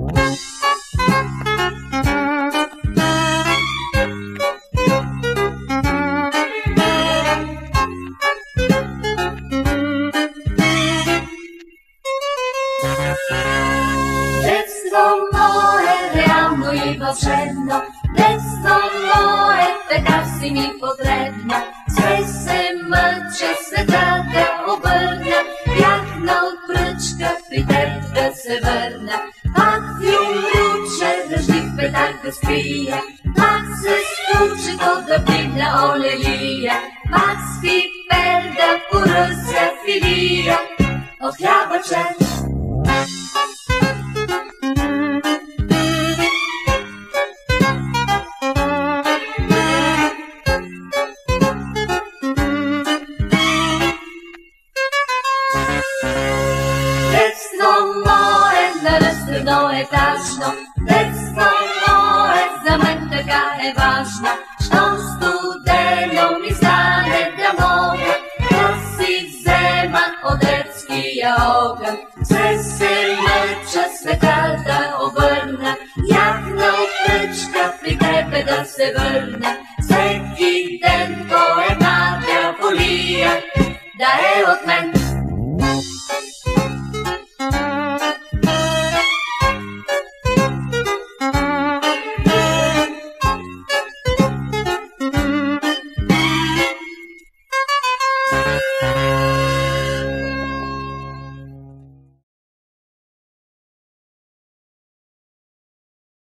Детство мое, реално и вълшебно, детство мое, така си ми потребно. Все се мъча света да обърна, бях на отпръчка при теб да се върна. Пак филмруче, дъжди в петак да спия, пак се стучи то да пигна олелия, пак с пипер да поръся филия от хлябаче. Детство мое, наръстено етажно, детство мое, за мен така е важно. Щом студено ми стане да мога да си взема от детския огън. Все се мъча света да обърна, як на отпръчка при тебе да се върна. Всеки ден по една дяволия да е от мен.